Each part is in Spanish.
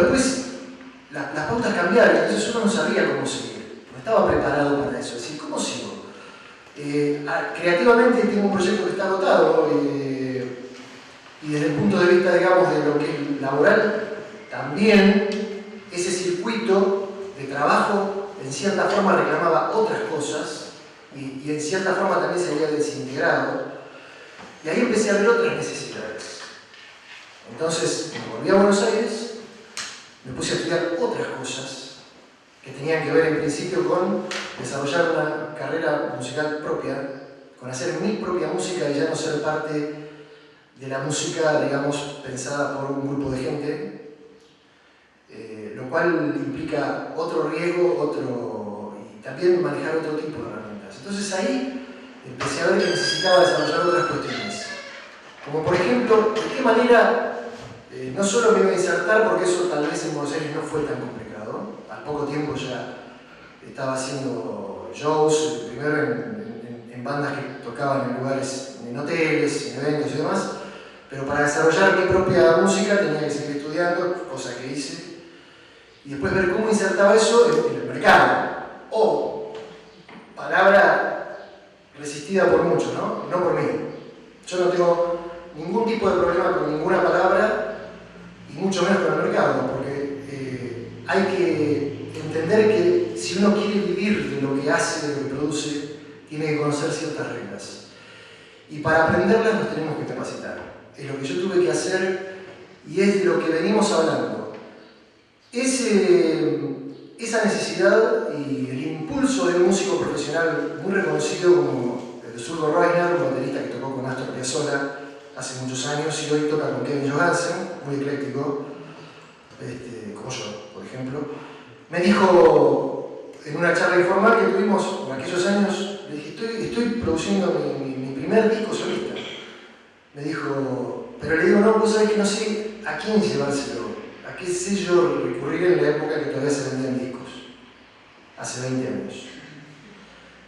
Después las pautas cambiaron, entonces uno no sabía cómo seguir, no estaba preparado para eso. Es decir, ¿cómo sigo? Creativamente tengo un proyecto que está agotado y desde el punto de vista, digamos, de lo que es laboral, también ese circuito de trabajo en cierta forma reclamaba otras cosas y en cierta forma también se había desintegrado. Y ahí empecé a ver otras necesidades. Entonces me volví a Buenos Aires, me puse a estudiar otras cosas que tenían que ver en principio con desarrollar una carrera musical propia, con hacer mi propia música y ya no ser parte de la música, digamos, pensada por un grupo de gente, lo cual implica otro riesgo, y también manejar otro tipo de herramientas. Entonces ahí empecé a ver que necesitaba desarrollar otras cuestiones, como por ejemplo, de qué manera no solo me iba a insertar, porque eso tal vez en Buenos Aires no fue tan complicado, al poco tiempo ya estaba haciendo shows, primero en bandas que tocaban en lugares, en hoteles, en eventos y demás, pero para desarrollar mi propia música tenía que seguir estudiando, cosa que hice, y después ver cómo insertaba eso en el mercado. O, palabra resistida por muchos, ¿no? No por mí. Yo no tengo ningún tipo de problema con ninguna palabra, y mucho menos con el mercado, porque hay que entender que si uno quiere vivir de lo que hace, de lo que produce, tiene que conocer ciertas reglas. Y para aprenderlas nos tenemos que capacitar. Es lo que yo tuve que hacer y es de lo que venimos hablando. Esa necesidad y el impulso de un músico profesional muy reconocido como el Zurdo Reiner, un baterista que tocó con Astor Piazzolla hace muchos años y hoy toca con Kevin Johansen, muy ecléctico, como yo, por ejemplo, me dijo en una charla informal que tuvimos por aquellos años, le dije, estoy produciendo mi primer disco solista. Me dijo, pero le digo, no, vos sabés que no sé a quién llevárselo, a qué sello recurrir en la época que todavía se vendían discos, hace 20 años.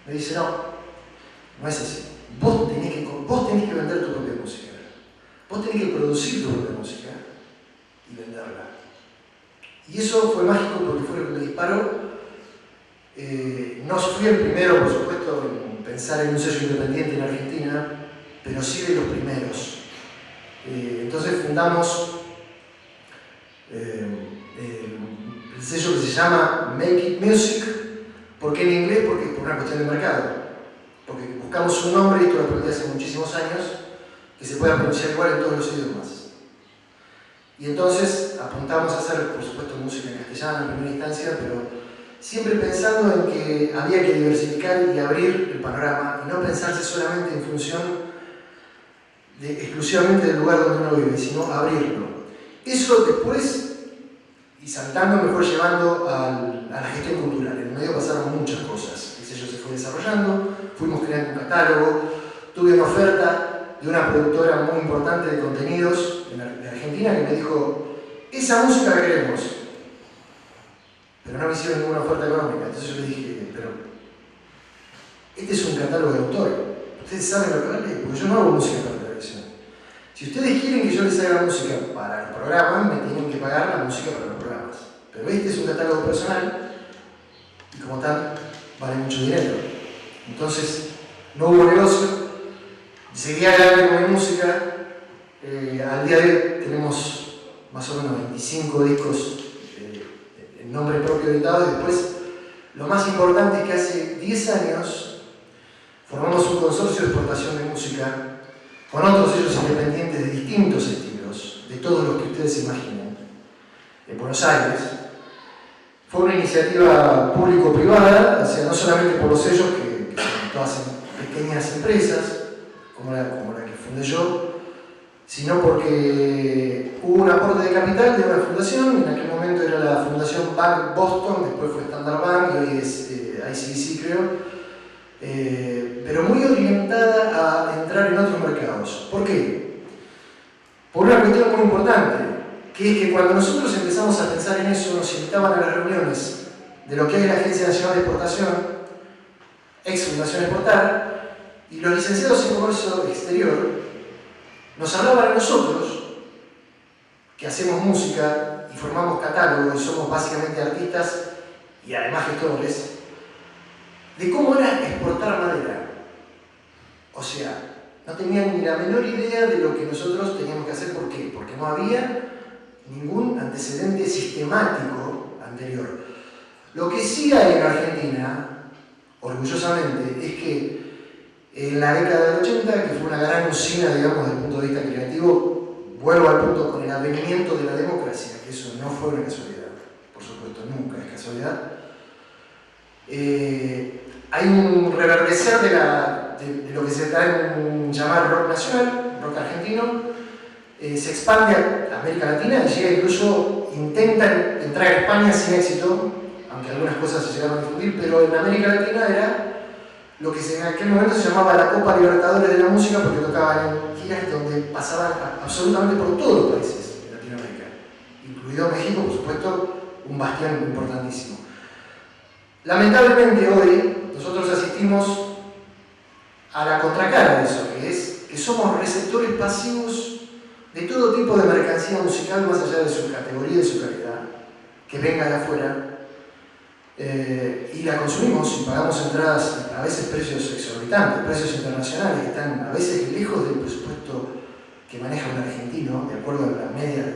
Me dice, no es así. Vos tenés que vender tu propia música. Vos tenés que producir tu propia música y venderla. Y eso fue mágico porque fue lo que me disparó. No fui el primero, por supuesto, en pensar en un sello independiente en Argentina, pero sí de los primeros. Entonces fundamos el sello que se llama Make It Music. ¿Por qué en inglés? Porque por una cuestión de mercado. Porque buscamos un nombre, y esto lo aprendí hace muchísimos años, que se pueda pronunciar igual en todos los idiomas. Y entonces apuntamos a hacer, por supuesto, música en castellano en primera instancia, pero siempre pensando en que había que diversificar y abrir el panorama y no pensarse solamente en función exclusivamente del lugar donde uno vive, sino abrirlo. Eso después, y saltando, me fue llevando a la gestión cultural. En el medio pasaron muchas cosas. El sello se fue desarrollando, fuimos creando un catálogo, tuve una oferta de una productora muy importante de contenidos de Argentina que me dijo, esa música la queremos, pero no me hicieron ninguna oferta económica. Entonces yo le dije, pero este es un catálogo de autor, ¿ustedes saben lo que vale? Porque yo no hago música para televisión. Si ustedes quieren que yo les haga música para el programa, me tienen que pagar la música para los programas, pero este es un catálogo personal y como tal vale mucho dinero. Entonces no hubo negocio. Seguí adelante con mi música. Al día de hoy tenemos más o menos 25 discos en nombre propio editados. Después, lo más importante es que hace 10 años formamos un consorcio de exportación de música con otros sellos independientes de distintos estilos, de todos los que ustedes se imaginen, en Buenos Aires. Fue una iniciativa público-privada, o sea, no solamente por los sellos, que son todas pequeñas empresas, como la que fundé yo, sino porque hubo un aporte de capital de una fundación. En aquel momento era la Fundación Bank Boston, después fue Standard Bank y hoy es ICBC, creo, pero muy orientada a entrar en otros mercados. ¿Por qué? Por una cuestión muy importante, que es que cuando nosotros empezamos a pensar en eso, nos invitaban a las reuniones de lo que es la Agencia Nacional de Exportación, ex Fundación Exportar, y los licenciados en Comercio Exterior nos hablaban a nosotros, que hacemos música y formamos catálogos y somos básicamente artistas y además gestores, de cómo era exportar madera. O sea, no tenían ni la menor idea de lo que nosotros teníamos que hacer. ¿Por qué? Porque no había ningún antecedente sistemático anterior. Lo que sí hay en Argentina, orgullosamente, es que en la década del 80, que fue una gran usina, digamos, desde el punto de vista creativo, vuelvo al punto con el advenimiento de la democracia, que eso no fue una casualidad, por supuesto, nunca es casualidad. Hay un reverdecer de lo que se da en llamar rock nacional, rock argentino, se expande a América Latina y llega incluso, intenta entrar a España sin éxito, aunque algunas cosas se llegaron a difundir, pero en América Latina era lo que en aquel momento se llamaba la Copa Libertadores de la Música, porque tocaban en giras donde pasaban absolutamente por todos los países de Latinoamérica, incluido México, por supuesto, un bastión importantísimo. Lamentablemente hoy nosotros asistimos a la contracara de eso, que es que somos receptores pasivos de todo tipo de mercancía musical más allá de su categoría y de su calidad, que venga de afuera, y la consumimos y pagamos entradas a veces precios exorbitantes, precios internacionales que están a veces lejos del presupuesto que maneja un argentino, de acuerdo a la media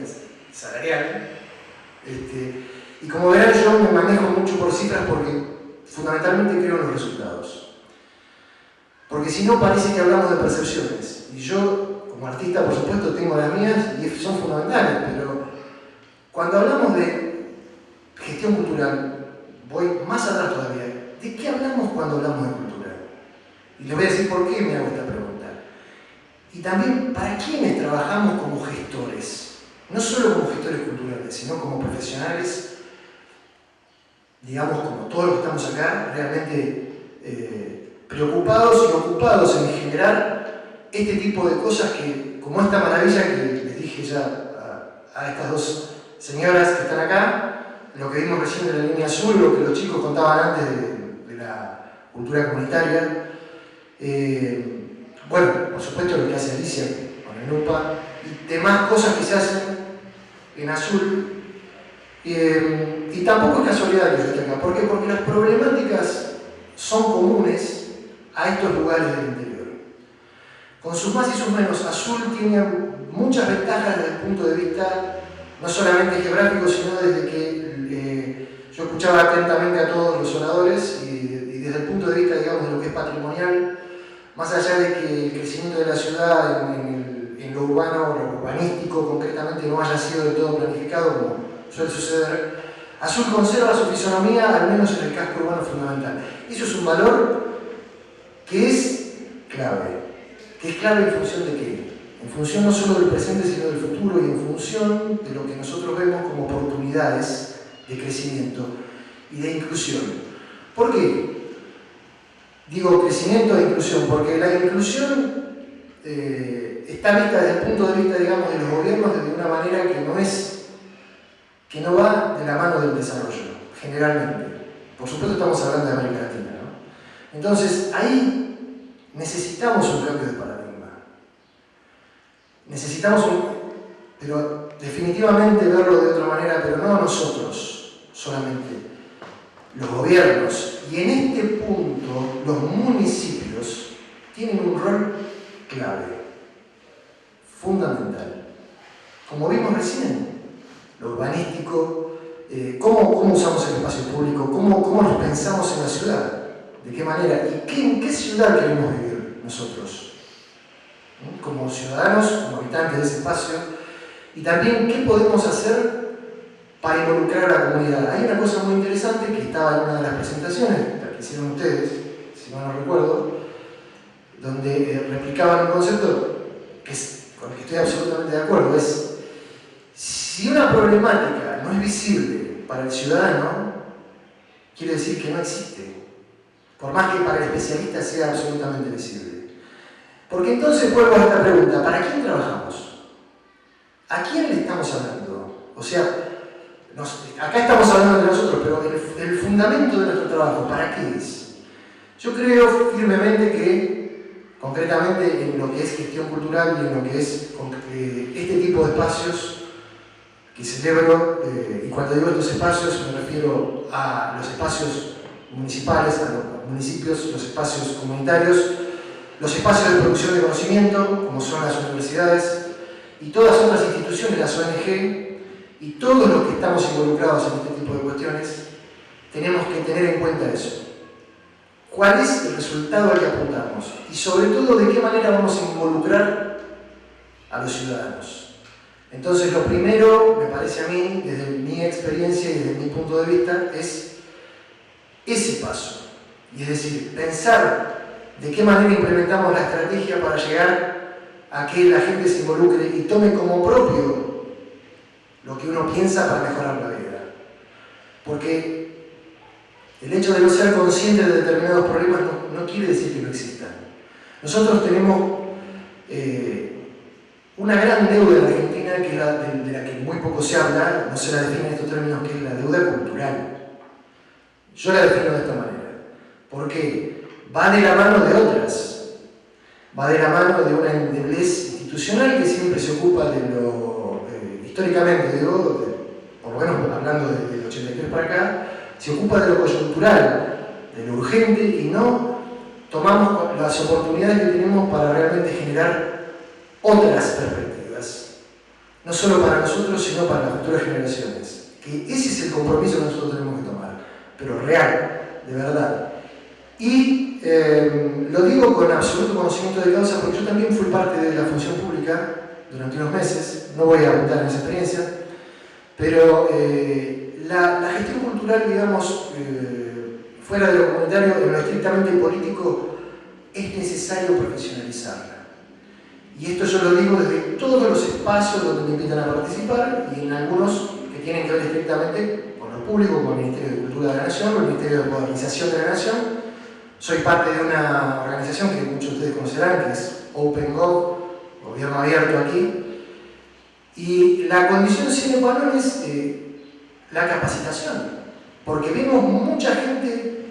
salarial. Y como verán, yo me manejo mucho por cifras porque fundamentalmente creo en los resultados. Porque si no parece que hablamos de percepciones. Y yo, como artista, por supuesto, tengo las mías y son fundamentales, pero cuando hablamos de gestión cultural, voy más atrás todavía. ¿De qué hablamos cuando hablamos de cultura? Y les voy a decir por qué me hago esta pregunta. Y también, ¿para quiénes trabajamos como gestores? No solo como gestores culturales, sino como profesionales, digamos, como todos los que estamos acá, realmente preocupados y ocupados en generar este tipo de cosas que, como esta maravilla que les dije ya a estas dos señoras que están acá, lo que vimos recién de la línea azul, lo que los chicos contaban antes de la cultura comunitaria. Bueno, por supuesto lo que hace Alicia con el NUPA y demás cosas que se hacen en azul. Y tampoco es casualidad que yo esté acá. ¿Por qué? Porque las problemáticas son comunes a estos lugares del interior. Con sus más y sus menos, Azul tiene muchas ventajas desde el punto de vista no solamente geográfico, sino desde que yo escuchaba atentamente a todos los oradores y desde el punto de vista, digamos, de lo que es patrimonial, más allá de que el crecimiento de la ciudad en lo urbano o lo urbanístico concretamente no haya sido del todo planificado, como suele suceder, Azul conserva su fisonomía, al menos en el casco urbano fundamental. Eso es un valor que es clave. ¿Que es clave en función de qué? En función no solo del presente, sino del futuro, y en función de lo que nosotros vemos como oportunidades de crecimiento y de inclusión. ¿Por qué? Digo crecimiento e inclusión, porque la inclusión está vista desde el punto de vista, digamos, de los gobiernos de una manera que no va de la mano del desarrollo, generalmente. Por supuesto estamos hablando de América Latina, ¿no? Entonces, ahí necesitamos un cambio de paradigma. Necesitamos pero definitivamente verlo de otra manera, pero no nosotros solamente, los gobiernos. Y en este punto, los municipios tienen un rol clave, fundamental. Como vimos recién, lo urbanístico, cómo usamos el espacio público, cómo nos pensamos en la ciudad, de qué manera y en qué ciudad queremos vivir nosotros, como ciudadanos, como habitantes de ese espacio, y también qué podemos hacer para involucrar a la comunidad. Hay una cosa muy interesante que estaba en una de las presentaciones, la que hicieron ustedes, si mal no recuerdo, donde replicaban un concepto con el que estoy absolutamente de acuerdo. Es, si una problemática no es visible para el ciudadano, quiere decir que no existe, por más que para el especialista sea absolutamente visible. Porque entonces vuelvo a esta pregunta, ¿para quién trabajamos? ¿A quién le estamos hablando? O sea, acá estamos hablando de nosotros, pero el fundamento de nuestro trabajo, ¿para qué es? Yo creo firmemente que, concretamente en lo que es gestión cultural y en lo que es este tipo de espacios, que celebro, y cuando digo estos espacios me refiero a los espacios municipales, a los municipios, los espacios comunitarios, los espacios de producción de conocimiento, como son las universidades, y todas otras instituciones, las ONG, y todos los que estamos involucrados en este tipo de cuestiones, tenemos que tener en cuenta eso. ¿Cuál es el resultado al que apuntamos? Y sobre todo, ¿de qué manera vamos a involucrar a los ciudadanos? Entonces, lo primero, me parece a mí, desde mi experiencia y desde mi punto de vista, es ese paso. Y es decir, pensar de qué manera implementamos la estrategia para llegar a que la gente se involucre y tome como propio lo que uno piensa para mejorar la vida. Porque el hecho de no ser consciente de determinados problemas no quiere decir que no existan. Nosotros tenemos una gran deuda en Argentina, que es de la que muy poco se habla, no se la define en estos términos, que es la deuda cultural. Yo la defino de esta manera. ¿Por qué? Va de la mano de otras. Va de la mano de una endeblez institucional que siempre se ocupa de lo, históricamente digo, por lo menos hablando del 83 para acá, se ocupa de lo coyuntural, de lo urgente, y no tomamos las oportunidades que tenemos para realmente generar otras perspectivas, no solo para nosotros, sino para las futuras generaciones. Que ese es el compromiso que nosotros tenemos que tomar, pero real, de verdad. Y lo digo con absoluto conocimiento de causa, porque yo también fui parte de la función pública durante unos meses, no voy a abundar en esa experiencia, pero la gestión cultural, digamos, fuera de lo comunitario, en lo estrictamente político, es necesario profesionalizarla. Y esto yo lo digo desde todos los espacios donde me invitan a participar, y en algunos que tienen que ver estrictamente con lo público, como el Ministerio de Cultura de la Nación o el Ministerio de Modernización de la Nación. Soy parte de una organización que muchos de ustedes conocerán, que es OpenGov, Gobierno Abierto aquí. Y la condición sine qua non es la capacitación, porque vemos mucha gente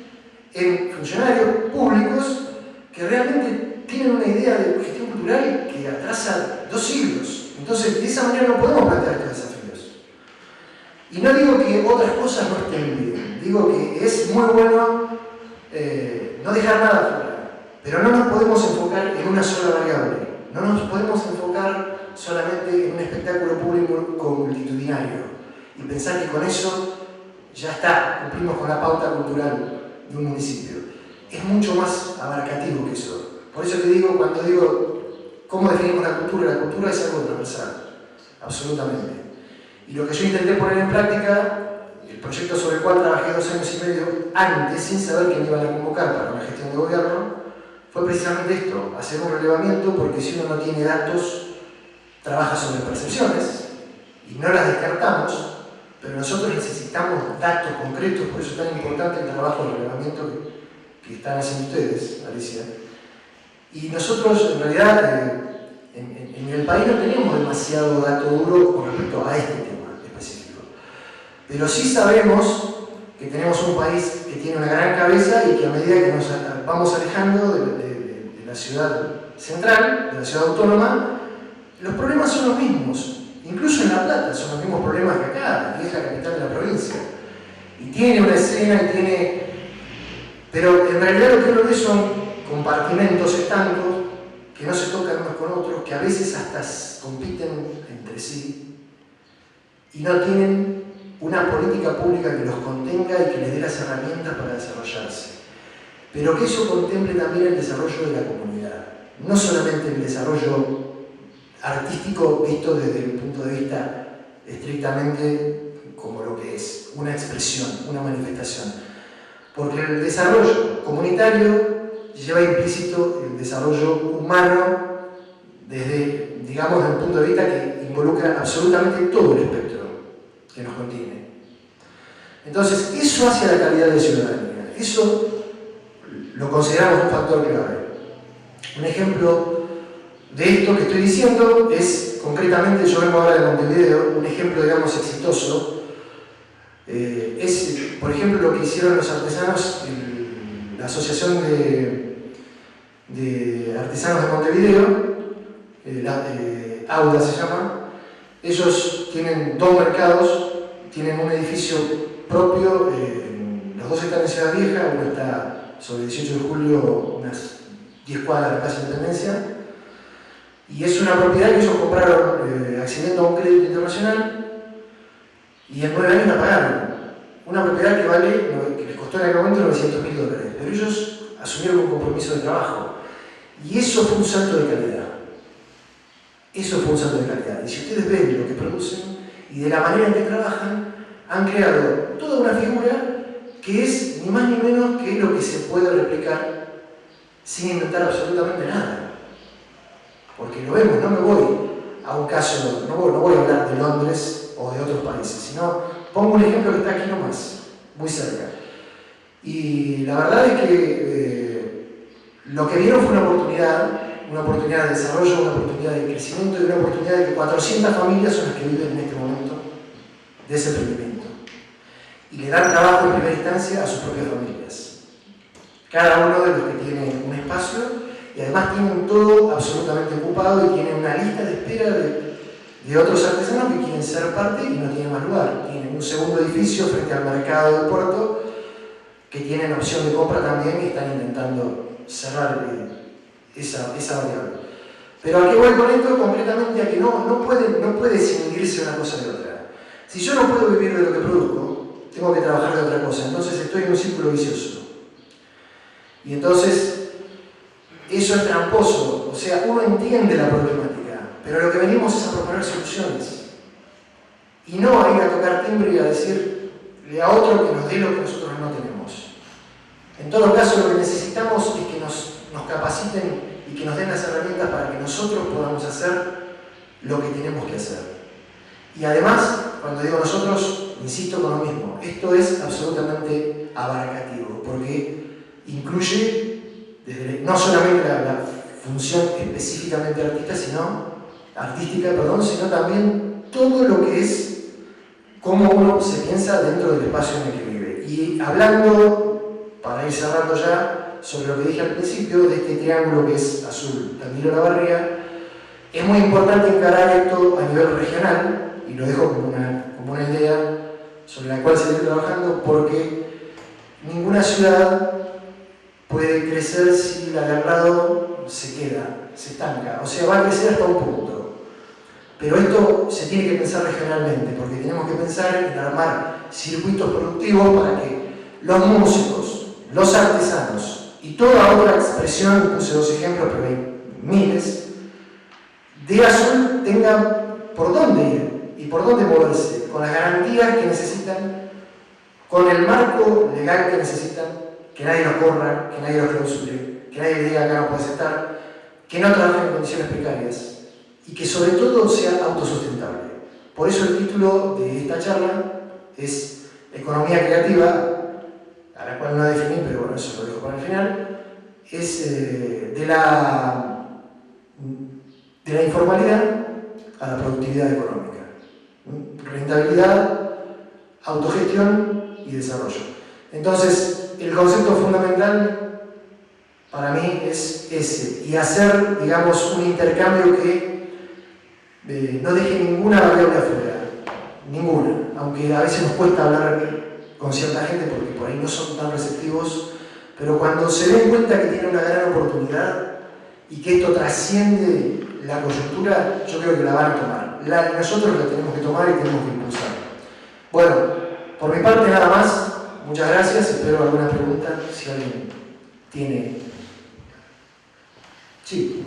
en funcionarios públicos que realmente tienen una idea de gestión cultural que atrasa 2 siglos. Entonces, de esa manera no podemos plantear estos desafíos. Y no digo que otras cosas no estén bien, digo que es muy bueno no dejar nada fuera, pero no nos podemos enfocar en una sola variable, no nos podemos enfocar solamente en un espectáculo público multitudinario y pensar que con eso ya está, cumplimos con la pauta cultural de un municipio. Es mucho más abarcativo que eso. Por eso que digo, cuando digo cómo definimos la cultura es algo transversal, absolutamente. Y lo que yo intenté poner en práctica, el proyecto sobre el cual trabajé 2 años y medio antes, sin saber que me iban a convocar para una gestión de gobierno, fue precisamente esto, hacer un relevamiento, porque si uno no tiene datos, trabaja sobre percepciones y no las descartamos, pero nosotros necesitamos datos concretos, por eso es tan importante el trabajo de relevamiento que están haciendo ustedes, Alicia. Y nosotros, en realidad, en el país no tenemos demasiado dato duro con respecto a este tema específico. Pero sí sabemos que tenemos un país que tiene una gran cabeza y que a medida que nos vamos alejando de la ciudad central, de la ciudad autónoma, los problemas son los mismos. Incluso en La Plata son los mismos problemas que acá, que es la capital de la provincia. Y tiene una escena y tiene... Pero en realidad lo que uno ve son compartimentos estancos que no se tocan unos con otros, que a veces hasta compiten entre sí y no tienen una política pública que los contenga y que les dé las herramientas para desarrollarse. Pero que eso contemple también el desarrollo de la comunidad, no solamente el desarrollo artístico visto desde el punto de vista estrictamente como lo que es una expresión, una manifestación. Porque el desarrollo comunitario lleva implícito el desarrollo humano desde, digamos, desde un punto de vista que involucra absolutamente todo el espectro que nos contiene. Entonces, eso hacia la calidad de ciudadanía. Eso lo consideramos un factor clave. Un ejemplo de esto que estoy diciendo es, concretamente, yo vengo ahora de Montevideo, un ejemplo, digamos, exitoso, es, por ejemplo, lo que hicieron los artesanos, la Asociación de Artesanos de Montevideo, AUDA se llama. Ellos tienen dos mercados, tienen un edificio propio, los dos están en Ciudad Vieja, uno está sobre 18 de julio, unas 10 cuadras de la Plaza Independencia, y es una propiedad que ellos compraron accediendo a un crédito internacional y en 9 años la pagaron. Una propiedad que vale, que les costó en aquel momento $900.000, pero ellos asumieron un compromiso de trabajo y eso fue un salto de calidad. Eso fue un salto de calidad. Y si ustedes ven lo que producen y de la manera en que trabajan, han creado toda una figura que es ni más ni menos que lo que se puede replicar sin inventar absolutamente nada. Porque lo vemos, no me voy a un caso, no voy a hablar de Londres o de otros países, sino pongo un ejemplo que está aquí nomás, muy cerca. Y la verdad es que lo que vieron fue una oportunidad de desarrollo, una oportunidad de crecimiento y una oportunidad de que 400 familias son las que viven en este momento de ese emprendimiento. Y le dan trabajo en primera instancia a sus propias familias. Cada uno de los que tiene un espacio y además tienen todo absolutamente ocupado y tienen una lista de espera de otros artesanos que quieren ser parte y no tienen más lugar. Tienen un segundo edificio frente al mercado del puerto que tienen opción de compra también y están intentando cerrar esa variable. Pero ¿a qué voy con esto? Concretamente a que no puede distinguirse una cosa de otra. Si yo no puedo vivir de lo que produzco, tengo que trabajar de otra cosa. Entonces estoy en un círculo vicioso. Y entonces eso es tramposo. O sea, uno entiende la problemática, pero lo que venimos es a proponer soluciones. Y no a ir a tocar timbre y a decirle a otro que nos dé lo que nosotros no tenemos. En todo caso, lo que necesitamos es que nos capaciten y que nos den las herramientas para que nosotros podamos hacer lo que tenemos que hacer. Y además, cuando digo nosotros, insisto con lo mismo, esto es absolutamente abarcativo, porque incluye no solamente la función específicamente artística, sino también todo lo que es cómo uno se piensa dentro del espacio en el que vive. Y hablando, para ir cerrando ya, sobre lo que dije al principio, de este triángulo que es azul, Tandil Olavarría, es muy importante encarar esto a nivel regional, y lo dejo como una idea sobre la cual seguir trabajando, porque ninguna ciudad puede crecer si la de al lado se queda, se estanca, o sea, va a crecer hasta un punto. Pero esto se tiene que pensar regionalmente, porque tenemos que pensar en armar circuitos productivos para que los músicos, los artesanos y toda otra expresión, puse 2 ejemplos, pero hay miles, de azul tengan por dónde ir y por dónde moverse, con las garantías que necesitan, con el marco legal que necesitan, que nadie los corra, que nadie los clausure, que nadie les diga acá no puedes estar, que no trabajen en condiciones precarias y que sobre todo sea autosustentable. Por eso el título de esta charla es Economía Creativa, a la cual no definí, pero bueno, eso lo dejo para el final, es de la informalidad a la productividad económica. Rentabilidad, autogestión y desarrollo. Entonces, el concepto fundamental para mí es ese, y hacer, digamos, un intercambio que no deje ninguna variable afuera, ninguna, aunque a veces nos cuesta hablar con cierta gente porque por ahí no son tan receptivos, pero cuando se den cuenta que tienen una gran oportunidad y que esto trasciende la coyuntura, yo creo que la van a tomar. Nosotros la tenemos que tomar y tenemos que impulsar. Bueno, por mi parte nada más. Muchas gracias, espero alguna pregunta, si alguien tiene. Sí.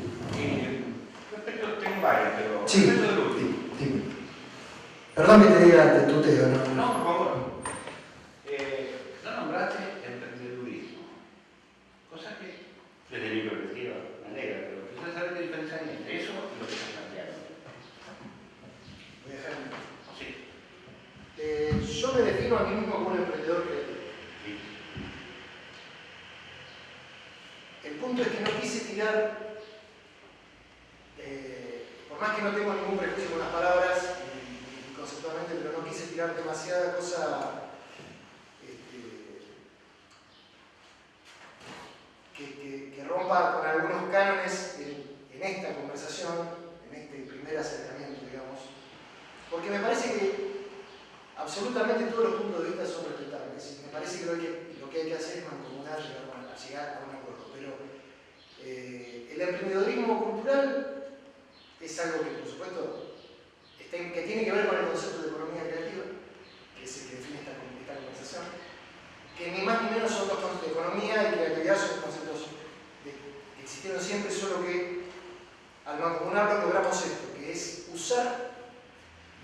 Tengo varias, pero... Sí, dime. Perdón que te diga, te tuteo, ¿no? No, por favor. No nombraste emprendedurismo. Cosa que, desde mi perspectiva, me alegra, pero quizás saber qué diferencia hay entre eso y lo que estás planteando. Voy a dejarme. Sí. Yo me defino a mí mismo como un emprendedor creativo. Sí. El punto es que no quise tirar, por más que no tengo ningún prejuicio con las palabras, conceptualmente, pero no quise tirar demasiada cosa que rompa con algunos cánones en esta conversación, en este primer acercamiento, digamos, porque me parece me parece que lo que hay que hacer es mancomunar, llegar a un acuerdo. Pero el emprendedorismo cultural es algo que, por supuesto, que tiene que ver con el concepto de economía creativa, que es el que define esta conversación, que ni más ni menos son dos conceptos de economía y creatividad, son conceptos que existieron siempre, solo que al mancomunarlo logramos esto, que es usar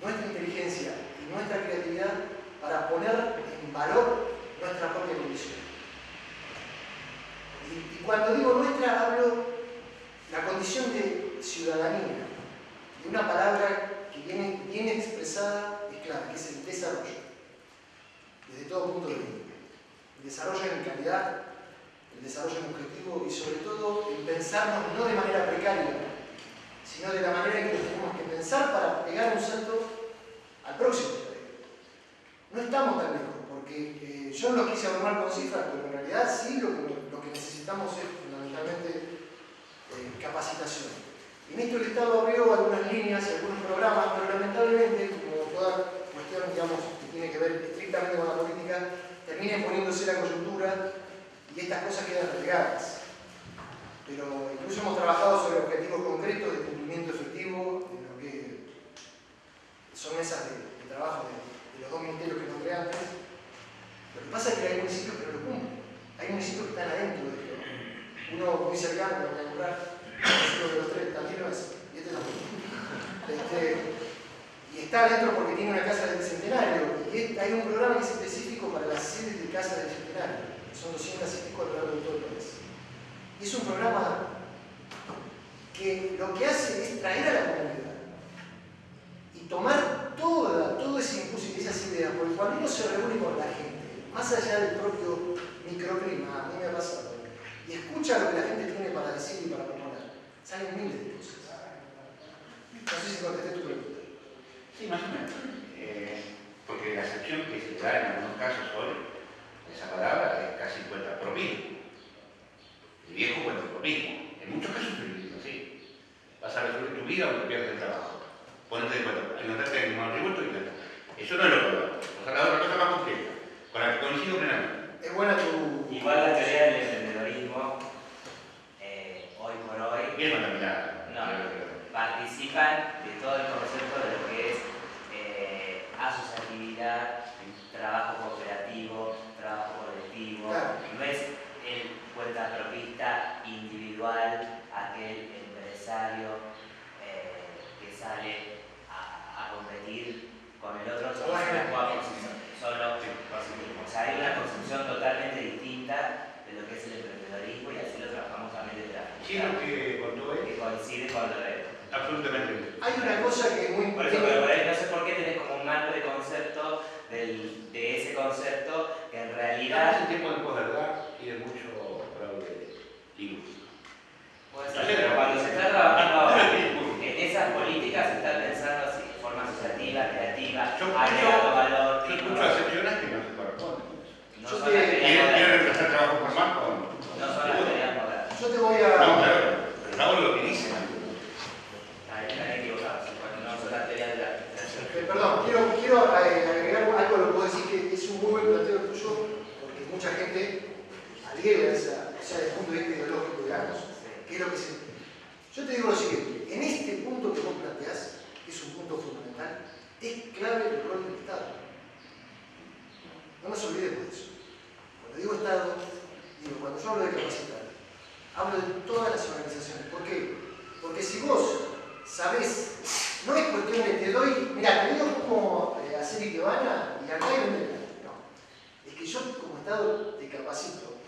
nuestra inteligencia y nuestra creatividad para poner en valor nuestra propia condición. Y cuando digo nuestra, hablo la condición de ciudadanía, de una palabra que viene bien expresada, es clara, que es el desarrollo, desde todo punto de vista. El desarrollo en calidad, el desarrollo en objetivo y sobre todo en pensarnos no de manera precaria, sino de la manera en que tenemos que pensar para pegar un salto al próximo estadio. No estamos tan lejos, porque yo no lo quise abrumar con cifras, pero en realidad sí lo que necesitamos es fundamentalmente capacitación. En esto el Estado abrió algunas líneas y algunos programas, pero lamentablemente, como toda cuestión, digamos, que tiene que ver estrictamente con la política, termina imponiéndose la coyuntura y estas cosas quedan relegadas. Pero incluso hemos trabajado sobre objetivos concretos de cumplimiento efectivo en lo que son mesas de trabajo de los dos ministerios que nombré antes. Lo que pasa es que hay municipios que no lo cumplen. Hay municipios que están adentro de esto. Uno muy cercano, lo voy a nombrar, uno de los tres, también lo es, y este también. Y está adentro porque tiene una casa del Bicentenario. Y hay un programa que es específico para las sedes de casa del Bicentenario. Son 200 y pico a lo largo de todo el país. Es un programa que lo que hace es traer a la comunidad y tomar todo ese impulso y esas ideas, porque cuando uno se reúne con la gente, más allá del propio microclima, a mí me ha pasado, y escucha lo que la gente tiene para decir y para proponer, salen miles de cosas. No sé si contesté tu pregunta. Sí, más o menos. Porque la acepción que se da en algunos casos hoy, esa palabra es casi cuenta por mismo. El viejo cuenta por mismo. En muchos casos es así. Vas a resolver tu vida o te pierdes el trabajo. Ponete de cuenta, encontrarte en un revuelto y tal. Eso no es lo que hablamos. Vamos a hablar de otra cosa más compleja, con la que coincido plenamente. Es buena tu... Igual la teoría del emprendedorismo, hoy por hoy, Bien contaminada. no, participan de todo el concepto de lo que es asociatividad, trabajo cooperativo, trabajo colectivo. Claro. No es el cuentapropista individual, aquel empresario que sale a competir con el otro solo por sí mismo. O sea, hay una concepción totalmente distinta de lo que es el emprendedorismo y así lo trabajamos también desde la Sí, lo que contó él. que coincide con lo de... Absolutamente. Hay una cosa que es muy Por eso, pero por ahí no sé por qué tenés como un mal preconcepto de ese concepto que en realidad... Hace tiempo de posverdad y de mucho fraude lingüístico. Puede ser, pero cuando se está trabajando ahora en esas políticas se está pensando así, de forma asociativa, creativa, agregando valor. Yo escucho acepciones que no se corresponden. No son las que ¿Quieren reemplazar trabajo formal con...? no son las que modernas. Yo te voy a... No, claro, pero no hago lo que dicen. Están equivocados, no son las teorías de la administración. Perdón, quiero agregar algo a lo que puedo decir que es un muy buen planteo tuyo, porque mucha gente adhiere a esa, o sea, desde el punto de vista ideológico, digamos, que es lo que se... Yo te digo lo siguiente, en este punto que vos planteás, que es un punto fundamental, es clave el rol del Estado. No nos olvidemos de eso. Cuando digo Estado, digo, cuando yo hablo de capacitar, hablo de todas las organizaciones. ¿Por qué? Porque si vos sabés, no es cuestión de te doy, mira, te digo cómo hacer Ikebana y acá y vender. No. Es que yo como Estado te capacito.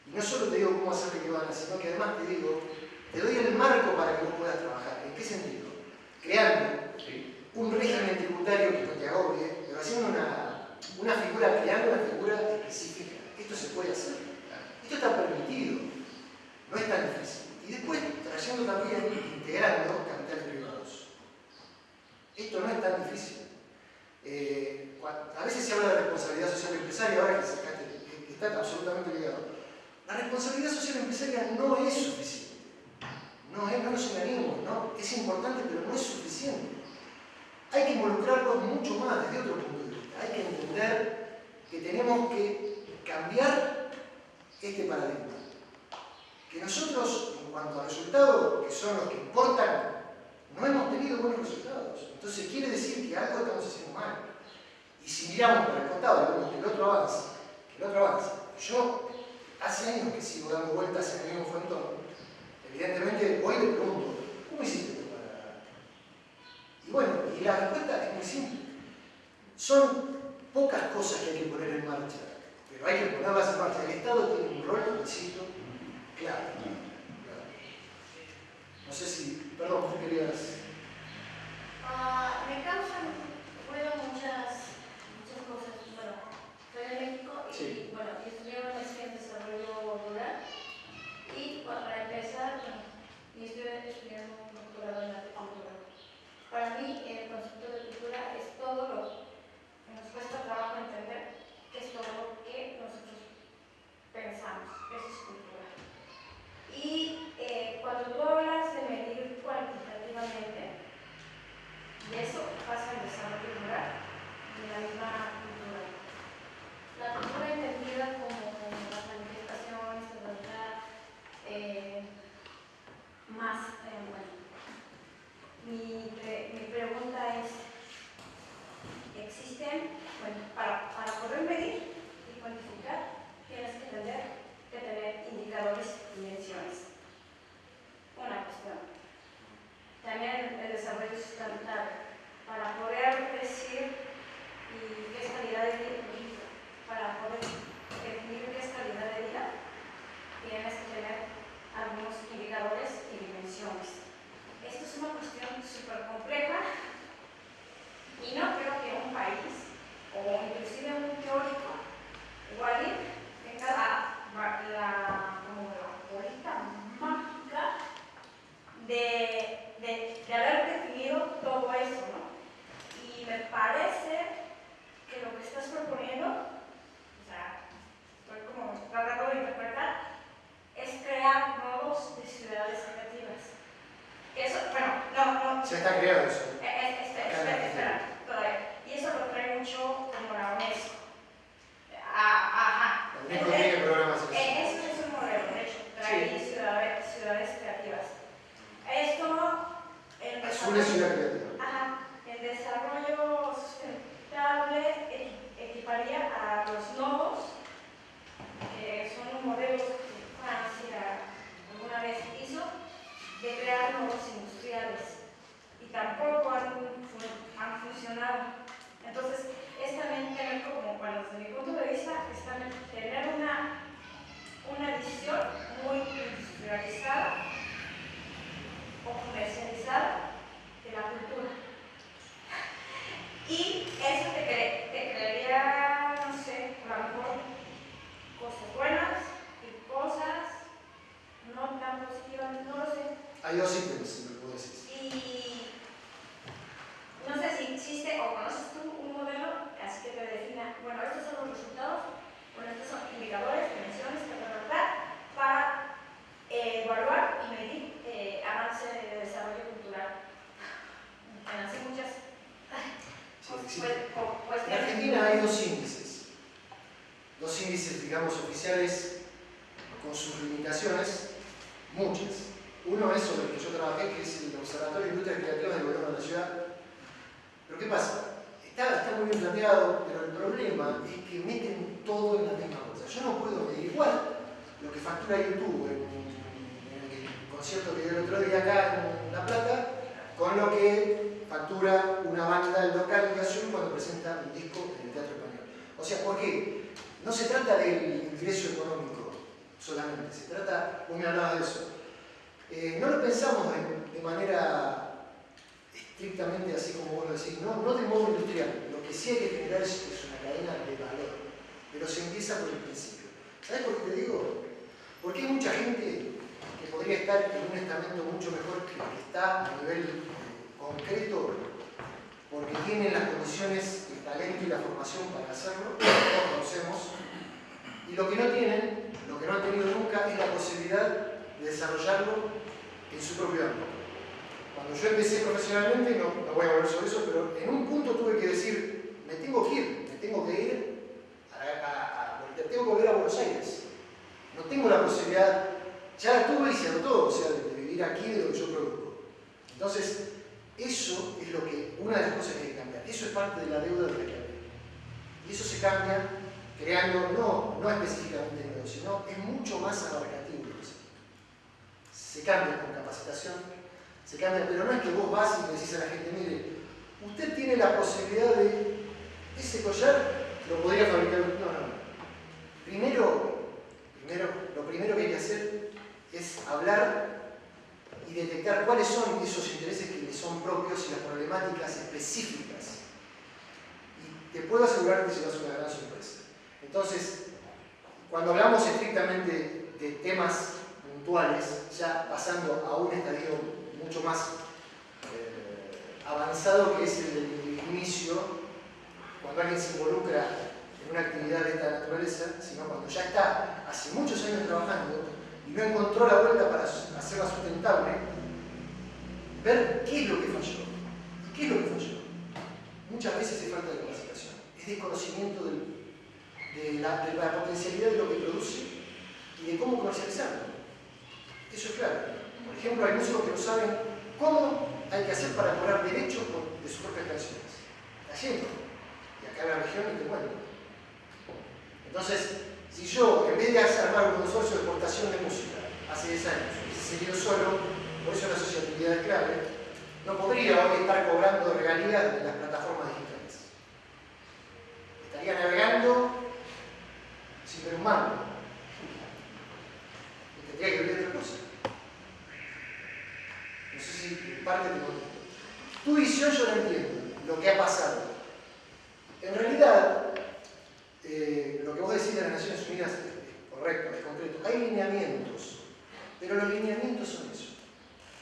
Y no solo te digo cómo hacer Ikebana, sino que además te digo, te doy el marco para que vos puedas trabajar. ¿En qué sentido? Creando un régimen tributario que no te agobie, pero haciendo una figura, creando una figura específica. Esto se puede hacer. Esto está permitido. No es tan difícil. Y después, trayendo también, integrando capitales privados. Esto no es tan difícil. A veces se habla de responsabilidad social empresaria, ahora que está absolutamente ligado. La responsabilidad social empresaria no es suficiente. No nos engañemos, ¿no? Es importante, pero no es suficiente. Hay que involucrarlos mucho más desde otro punto de vista. Hay que entender que tenemos tenemos que cambiar este paradigma. Que nosotros, en cuanto a resultados, que son los que importan, no hemos tenido buenos resultados. Entonces quiere decir que algo estamos haciendo mal. Y si miramos para el costado y vemos que el otro avanza, yo hace años que sigo dando vueltas en el mismo frontón. Evidentemente, hoy le pregunto, ¿cómo hiciste esto para...? Y bueno, y la respuesta es muy simple. Son pocas cosas que hay que poner en marcha, pero hay que ponerlas en marcha. El Estado tiene un rol, insisto, claro. No sé si... Perdón, ¿tú querías...? Me causan ruido muchas cosas. Bueno, soy de México y, Sí. bueno, estudié una maestría en desarrollo rural. Y para empezar, bueno, y estoy estudiando un doctorado en agricultura. Para mí, el concepto de cultura es todo lo que nos cuesta trabajo entender, que es todo lo que nosotros pensamos. Eso es cultura. Y cuando tú hablas de medir cuantitativamente, y eso pasa en el desarrollo rural, en la misma cultura. La cultura entendida como las manifestaciones, la verdad, más, bueno. Mi pregunta es, ¿existen, bueno, para poder medir y cuantificar, tienes que tener indicadores y dimensiones? Una cuestión. También el desarrollo sustentable, para poder decir qué es calidad de vida, para poder definir qué es calidad de vida, tienes que tener algunos indicadores y dimensiones. Esto es una cuestión súper compleja y no creo que un país, o inclusive un teórico, igual tenga la bolita mágica de haber definido todo eso, ¿no? Y me parece que lo que estás proponiendo, o sea, estoy como tratando de interpretar, es crear nodos de ciudades creativas. Eso, bueno, no. Se está creando eso. Espera, todavía. Y eso lo trae mucho como la UNESCO. Ajá. La UNESCO tiene programas así. Eso es un modelo, de hecho, trae Sí. ciudades creativas. Esto, Azul es ciudad creativa. ajá, el desarrollo sustentable equiparía a los nodos, que son un modelo que Francia alguna vez hizo, de crear nodos industriales. Y tampoco han funcionado. Entonces, es también tener como, bueno, desde mi punto de vista, es también tener una visión muy industrializada o comercializada de la cultura. Y eso te crearía, no sé, a lo mejor cosas buenas y cosas no tan positivas, no lo sé. Hay dos ítems, si me puedo decir. Y no sé si existe o conoces tú un modelo así que te defina, bueno, estos son los resultados, bueno, estos son indicadores, dimensiones, para evaluar y medir avance de desarrollo cultural. Así muchas En Argentina hay dos índices, digamos, oficiales con sus limitaciones, muchas. Uno es sobre el que yo trabajé, que es el Observatorio de Industrias Creativas del Gobierno de la Ciudad. Pero ¿qué pasa? Está muy bien planteado, pero el problema es que meten todo en la misma bolsa. Yo no puedo medir igual lo que factura YouTube en el concierto que dio el otro día acá en La Plata, con lo que factura una banda local de Azul cuando presenta un disco en el Teatro Español. O sea, ¿por qué? No se trata del ingreso económico solamente, se trata, vos me hablabas de eso. No lo pensamos de manera estrictamente así como vos lo decís, no de modo industrial. Lo que sí hay que generar es una cadena de valor, pero se empieza por el principio. ¿Sabes por qué te digo? Porque hay mucha gente que podría estar en un estamento mucho mejor que el que está a nivel concreto, porque tienen las condiciones, el talento y la formación para hacerlo, todos conocemos, y lo que no tienen, lo que no han tenido nunca, es la posibilidad de desarrollarlo en su propio ámbito. Cuando yo empecé profesionalmente, no voy a hablar sobre eso, pero en un punto tuve que decir, me tengo que ir a pero tengo que volver a Buenos Aires. No tengo la posibilidad, ya la tuve y se anotó, o sea, de vivir aquí de lo que yo produzco. Entonces, eso es lo que, una de las cosas que hay que cambiar. Eso es parte de la deuda de la que hablé. Y eso se cambia creando, no específicamente nuevo, sino es mucho más abarcativo. Se cambia con capacitación, se cambia, pero no es que vos vas y le decís a la gente, mire, usted tiene la posibilidad de ese collar, lo podría fabricar. No. Lo primero que hay que hacer es hablar y detectar cuáles son esos intereses que le son propios y las problemáticas específicas. Y te puedo asegurar que serás una gran sorpresa. Entonces, cuando hablamos estrictamente de temas puntuales, ya pasando a un estadio mucho más avanzado, que es el del inicio, cuando alguien se involucra en una actividad de esta naturaleza, sino cuando ya está hace muchos años trabajando y no encontró la vuelta para hacerla sustentable, ver qué es lo que falló. ¿Y qué es lo que falló? Muchas veces es falta de capacitación, es desconocimiento de la potencialidad de lo que produce y de cómo comercializarlo. Eso es claro. Por ejemplo, hay músicos que no saben cómo hay que hacer para cobrar derechos de sus propias canciones. Está lleno. Y acá en la región ni te cuento. Entonces, si yo, en vez de armar un consorcio de exportación de música hace 10 años, hubiese seguido solo, por eso la asociatividad es clave, no podría hoy estar cobrando regalías de las plataformas digitales. Estaría navegando sin ver un mango. Y tendría que ver otra cosa. No sé si en parte te contesto. Tu visión yo la entiendo, lo que ha pasado. En realidad, lo que vos decís de las Naciones Unidas es correcto, es concreto. Hay lineamientos, pero los lineamientos son eso.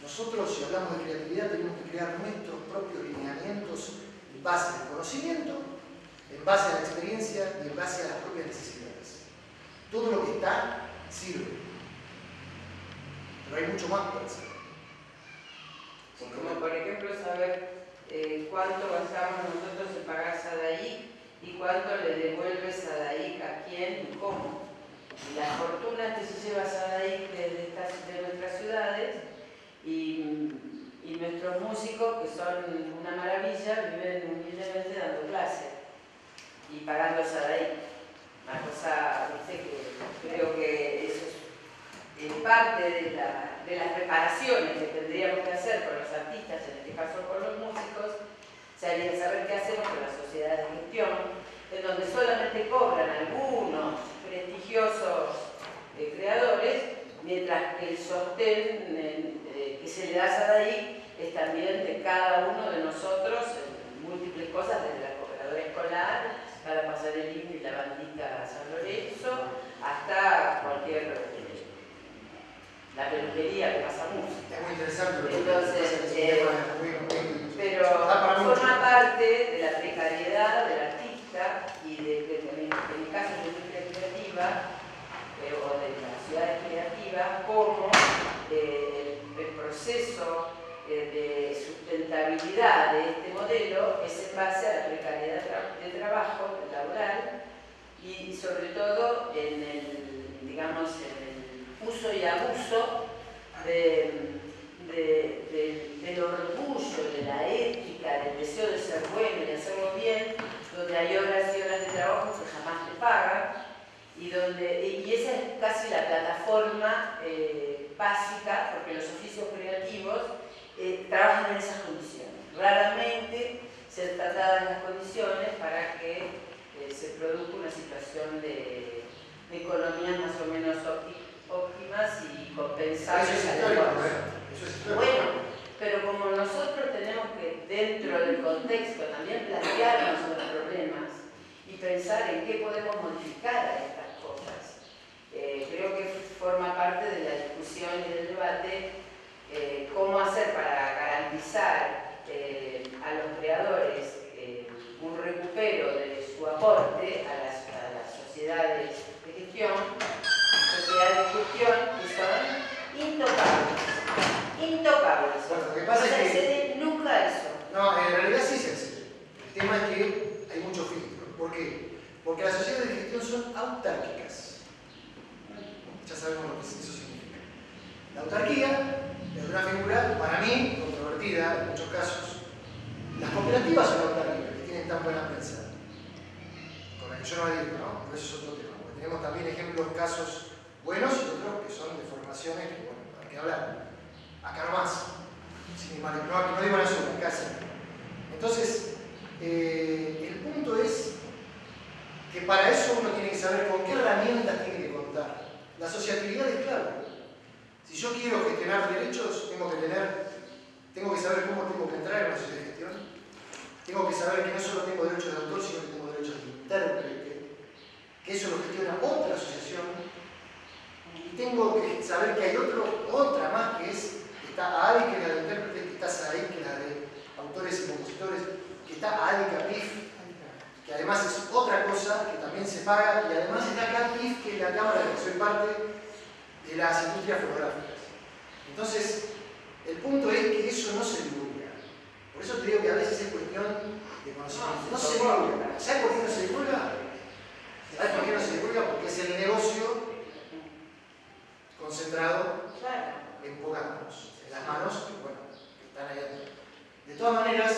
Nosotros, si hablamos de creatividad, tenemos que crear nuestros propios lineamientos en base al conocimiento, en base a la experiencia y en base a las propias necesidades. Todo lo que está sirve, pero hay mucho más por hacer. Sí, como por ejemplo saber cuánto gastamos nosotros en pagar SADAIC y cuánto le devuelve SADAIC a quién y cómo. Y las fortunas que se lleva SADAIC de nuestras ciudades y nuestros músicos, que son una maravilla, viven humildemente dando clases y pagando SADAIC. Una cosa, ¿viste? Que creo que eso es parte de las reparaciones que tendríamos que hacer con los artistas, en este caso con los músicos. Sería saber qué hacemos con las sociedades de gestión, en donde solamente cobran algunos prestigiosos creadores, mientras que el sostén que se le da a SADAIC es también de cada uno de nosotros en múltiples cosas, desde la cooperadora escolar, para pasar el himno y la bandita a San Lorenzo, hasta cualquier la peluquería que pasa música. Es muy interesante. Entonces, pero forma parte de la precariedad del artista y en el caso de la industria creativa o de las ciudades creativas, como el proceso de sustentabilidad de este modelo es en base a la precariedad de trabajo laboral y sobre todo en el, digamos, en el uso y abuso del orgullo, de la ética, del deseo de ser bueno y de hacerlo bien, donde hay horas y horas de trabajo que jamás te pagan y esa es casi la plataforma básica, porque los oficios creativos trabajan en esas condiciones. Raramente se están dadas las condiciones para que se produzca una situación de economías más o menos óptimas y compensables. Eso es histórico, eso es histórico. Bueno, pero como nosotros tenemos que, dentro del contexto, también plantearnos los problemas y pensar en qué podemos modificar a estas cosas, creo que forma parte de la discusión y del debate cómo hacer para garantizar a los creadores un recupero de su aporte a las sociedades de gestión que son intocables. Bueno, lo que pasa es que nunca eso. no, en realidad sí se hace. El tema es que hay mucho filtro. ¿Por qué? Porque las sociedades de gestión son autárquicas. Ya sabemos lo que eso significa. La autarquía es una figura, para mí, controvertida en muchos casos. Las cooperativas son autárquicas, que tienen tan buena prensa, con la que yo no me digo, ¿no? Pero eso es otro tema, porque tenemos también ejemplos, casos buenos y otros que son deformaciones que, bueno, hay que hablar. Acá nomás, sin ir mal, no digo la zona, acá sí. Entonces, el punto es que para eso uno tiene que saber con qué herramientas tiene que contar. La asociatividad es clave. Si yo quiero gestionar derechos, tengo que saber cómo tengo que entrar en una sociedad de gestión. Tengo que saber que no solo tengo derechos de autor, sino que tengo derechos de intérprete, que eso lo gestiona otra asociación. Y tengo que saber que hay otra más que está ADI, que es la de intérpretes, que está SADI, que es la de autores y compositores, que está ADI, CAPIF, que además es otra cosa que también se paga, y además está CAPIF, que es la cámara de la que soy parte de las industrias fonográficas. Entonces, el punto es que eso no se divulga. Por eso te digo que a veces es cuestión de conocimiento. No se divulga. ¿Sabes por qué no se divulga? ¿Sabes por qué no se divulga? Porque es el negocio concentrado en pocas manos. En las manos que, bueno, que están ahí adentro. De todas maneras,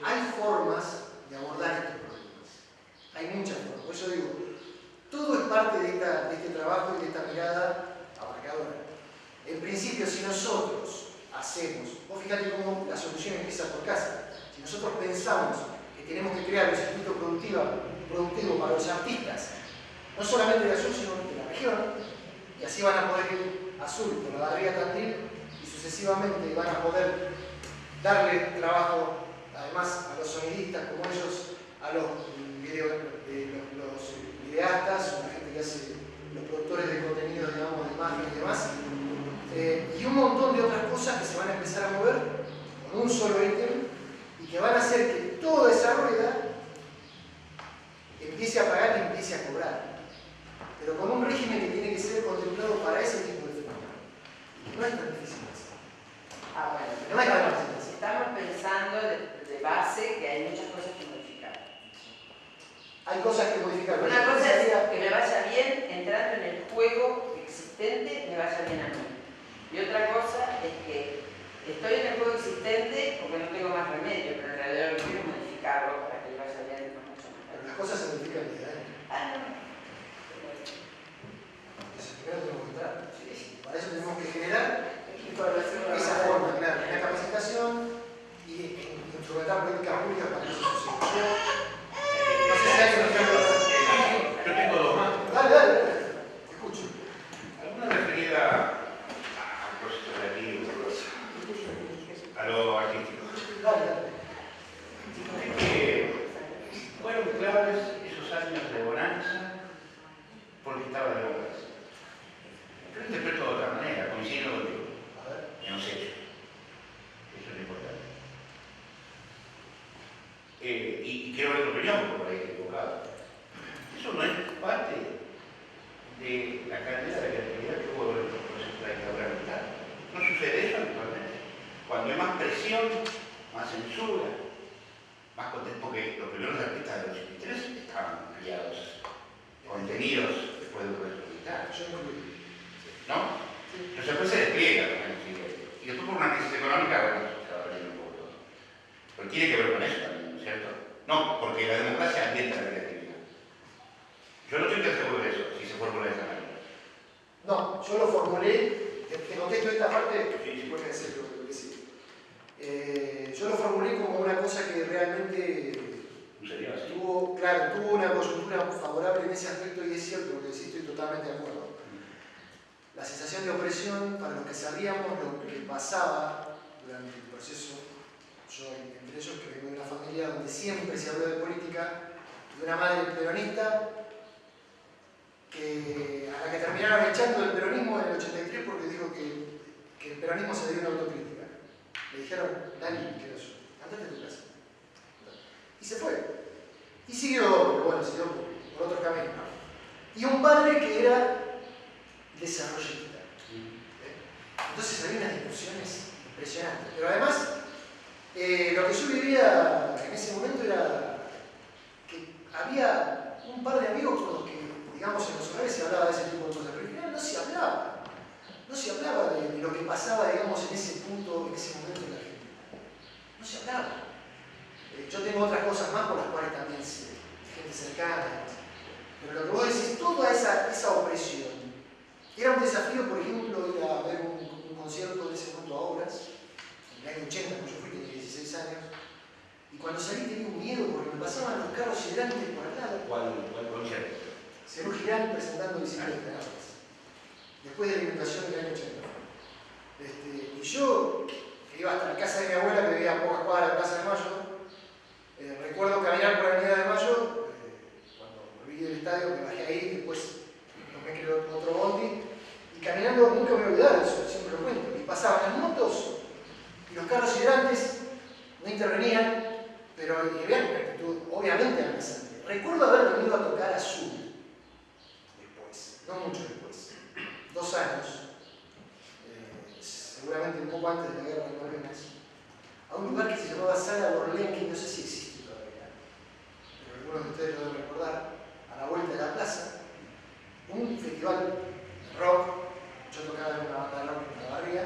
hay formas de abordar estos problemas. Hay muchas formas. Por eso digo, todo es parte de este trabajo y de esta mirada abarcadora. En principio, si nosotros hacemos, vos fíjate cómo la solución empieza por casa. Si nosotros pensamos que tenemos que crear un circuito productivo para los artistas, no solamente de Azul, sino de la región, y así van a poder ir a Azul por la barriga Tandil y sucesivamente van a poder darle trabajo además a los sonidistas como ellos, a los videastas, la gente que hace los productores de contenidos, digamos, de imagen y demás, y un montón de otras cosas que se van a empezar a mover con un solo ítem y que van a hacer que toda esa rueda empiece a pagar y empiece a cobrar, pero con un régimen que tiene que ser contemplado para ese tipo de fenómeno. No es tan difícil eso. Bueno, No es tan difícil. estamos pensando de base que hay muchas cosas que modificar. Hay cosas que modificar. Una cosa es que me vaya bien entrando en el juego existente, me vaya bien a mí. Y otra cosa es que estoy en el juego existente porque no tengo más remedio, pero en realidad lo que quiero es modificarlo para que le vaya bien mucho más. Pero las cosas se modifican desde adentro. Entonces, primero tenemos que entrar. Para eso tenemos que generar esa forma, claro, una capacitación y instrumentar políticas públicas para que eso suceda. No sé si hay que Yo tengo dos más. Dale, te escucho. Alguna referida al proceso creativo, a lo artístico. Dale. Es que fueron claves esos años de bonanza porque estaba de bonanza. Yo lo interpreto de otra manera, coincido contigo. En los hechos. Eso es lo importante. Y quiero ver tu opinión, por ahí equivocado. Eso no es parte de la cantidad de creatividad que hubo en los procesos de la dictadura militar. No sucede eso habitualmente. Cuando hay más presión, más censura, más contexto, porque los primeros artistas de los 83 estaban criados, contenidos después del proceso militar. ¿No? Entonces después se despliega. Y después por una crisis económica, bueno, se va perdiendo un poco todo. Pero tiene que ver con eso también, ¿no es cierto? No, porque la democracia ambienta la creatividad. Yo no estoy tan seguro de eso, si se formula de esa manera. No, yo lo formulé, te contesto esta parte, después me decís lo que sí. Yo lo formulé como una cosa que realmente tuvo una coyuntura favorable en ese aspecto y es cierto, porque sí estoy totalmente de acuerdo. La sensación de opresión, para los que sabíamos lo que pasaba durante el proceso, yo entre ellos que vengo de una familia donde siempre se habló de política, de una madre peronista, a la que terminaron echando del peronismo en el 83 porque dijo que el peronismo se dio una autocrítica. Le dijeron, Dani, ¿qué era eso? Andate a tu casa. Y se fue. Y siguió, pero bueno, siguió por otro camino. Y un padre que era desarrollista. Entonces había unas discusiones impresionantes. Pero además, lo que yo vivía en ese momento era que había un par de amigos con los que digamos, en los hogares se hablaba de ese tipo de cosas, pero en general no se hablaba. No se hablaba de lo que pasaba, digamos, en ese punto, en ese momento en la Argentina. No se hablaba. Yo tengo otras cosas más por las cuales también sé, gente cercana. Pero lo que vos decís, toda esa opresión. Era un desafío, por ejemplo, ir a ver un concierto de ese momento a Obras, en el año 80, cuando yo fui, tenía 16 años. Y cuando salí tenía un miedo porque me pasaban los carros hidrantes por al lado. ¿Cuál concierto? Cerú Girán presentando Bicicleta. Después de la inundación del año 80. Y yo, que iba hasta la casa de mi abuela, que vivía a pocas cuadras de la Plaza de Mayo, recuerdo caminar por la Avenida de Mayo, cuando volví del estadio, me bajé ahí, después tomé otro bondi, y caminando nunca me voy a olvidar, eso siempre lo cuento, y pasaban las motos, y los carros hidrantes no intervenían, pero había una actitud obviamente amenazante. Recuerdo haber venido a tocar Azul, después, no mucho después. 2 años, seguramente un poco antes de la guerra de Malvinas, a un lugar que se llamaba Sala Borlén, que no sé si existe todavía, pero algunos de ustedes lo deben recordar, a la vuelta de la plaza, un festival de rock. Yo tocaba en una banda de rock en la barriga,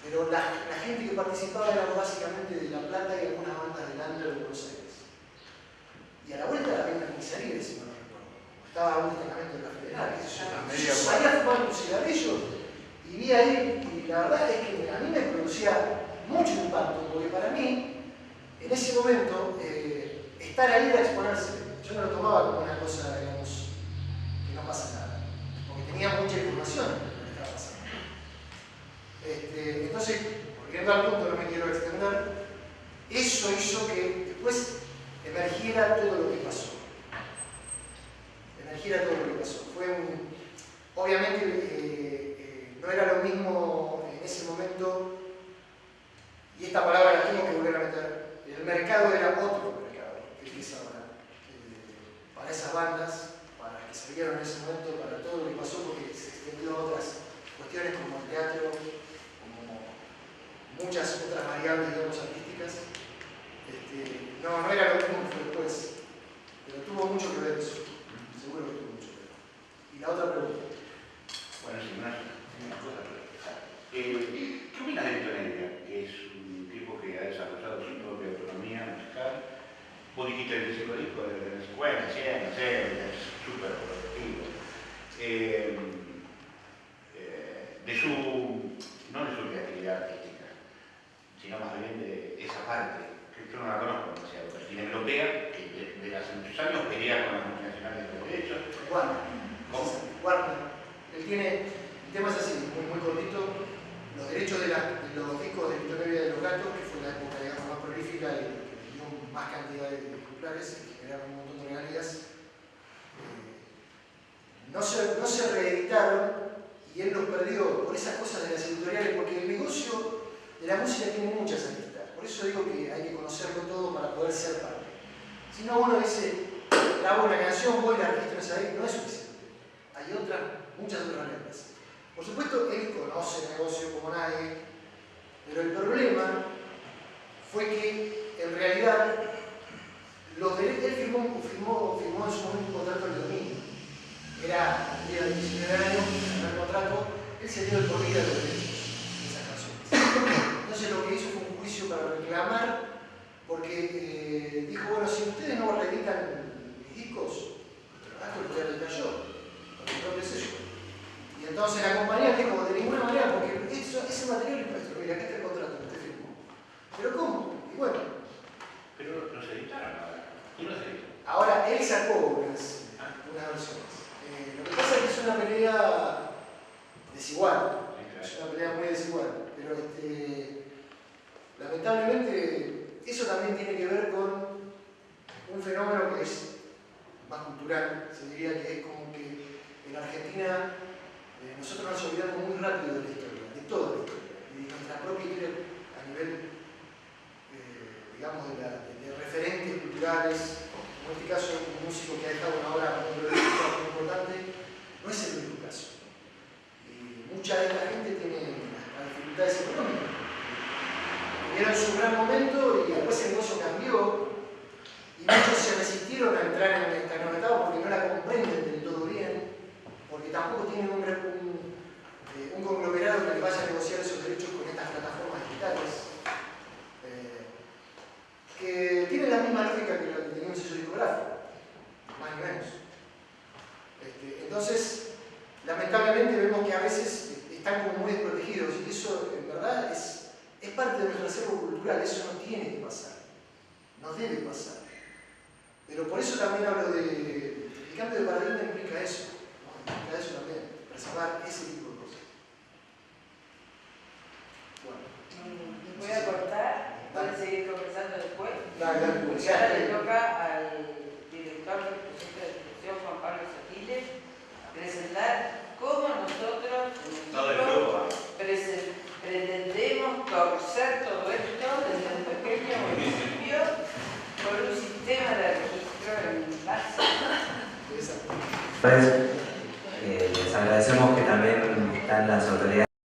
pero la gente que participaba era básicamente de La Plata y algunas bandas del under de Buenos Aires. Y a la vuelta había una comisaría, si no recuerdo. Estaba un destacamento de la Federal, qué sé yo. Yo salía a fumar un cigarrillo y vi ahí, y la verdad es que a mí me producía mucho impacto, porque para mí, en ese momento, estar ahí era exponerse. Yo no lo tomaba como una cosa, digamos, que no pasa nada, porque tenía mucha información de lo que estaba pasando. Entonces, volviendo al punto, no me quiero extender, eso hizo que después emergiera todo lo que pasó. Obviamente, no era lo mismo en ese momento, y esta palabra la tengo que volver a meter. El mercado era otro mercado, el que es ahora. Para esas bandas, para las que salieron en ese momento, para todo lo que pasó, porque se extendió a otras cuestiones como el teatro, como muchas otras variables, digamos, artísticas. No era lo mismo que fue después, pero tuvo mucho que ver eso. Seguro que tuvo mucho que ver. Y la otra pregunta. Bueno, sí, una cosa. ¿Qué opinas de Vito Negria, que es un tipo que ha desarrollado su propia autonomía musical? Vos dijiste el disco de los 50, 100, no sé, es súper productivo. No de su creatividad artística, sino más bien de esa parte, que yo no la conozco demasiado, pero tiene europea, que desde hace muchos años pelea con las multinacionales de los derechos. Warner. Él tiene temas así, muy cortito. Los derechos de los discos de Vito Negria de los Gatos, que fue la época, digamos, más prolífica y que dio más cantidad de ejemplares y generaron un montón de regalías, no se reeditaron, y él los perdió por esas cosas de las editoriales, porque el negocio de la música tiene muchas aristas. Por eso digo que hay que conocerlo todo para poder ser parte. Si no, uno dice, grabo una canción, voy y la registro ahí, no es suficiente. Hay muchas otras reglas. Por supuesto, él conoce el negocio como nadie, pero el problema fue que, en realidad, él firmó en su momento un contrato de dominio. Era 19 años, el contrato, él se dio el por vida de los derechos de esas canciones. Entonces lo que hizo fue un juicio para reclamar, porque dijo, bueno, si ustedes no reeditan mis discos, esto lo voy a reeditar yo, con mi propio sello. Y entonces la compañía dijo, de ninguna manera, porque ese material es nuestro, mira, acá está el contrato, usted firmó. ¿Pero cómo? Y bueno. Pero los editaron ahora. ¿Quién los editó? Ahora, él sacó unas versiones. Lo que pasa es que es una pelea desigual. Es una pelea muy desigual. Pero lamentablemente, eso también tiene que ver con un fenómeno que es más cultural. Se diría que es como que en Argentina nosotros nos olvidamos muy rápido de la historia, de toda la historia, y de nuestra propia historia a nivel, digamos, de referentes culturales. En este caso, un músico que ha dejado una obra muy importante, no es el único caso. Y mucha de esta gente tiene dificultades económicas. Tuvieron su gran momento y después el negocio cambió, y muchos se resistieron a entrar en esta nueva etapa porque no la tienen un conglomerado que vaya a negociar esos derechos con estas plataformas digitales, que tienen la misma lógica que lo que tenía un sello discográfico, más ni menos. Entonces, lamentablemente vemos que a veces están como muy desprotegidos y eso en verdad es parte de nuestro acervo cultural, eso no tiene que pasar, no debe pasar. Pero por eso también hablo de el cambio de paradigma implica eso, ¿no? Implica eso también, preservar ese tipo de cosas. Bueno, voy a cortar, pueden seguir conversando después. dale, Porque ahora le toca al director del proyecto de difusión, Juan Pablo Sotile, presentar cómo nosotros pretendemos torcer todo esto desde un pequeño municipio con un sistema de registro en base. Les agradecemos que también están las autoridades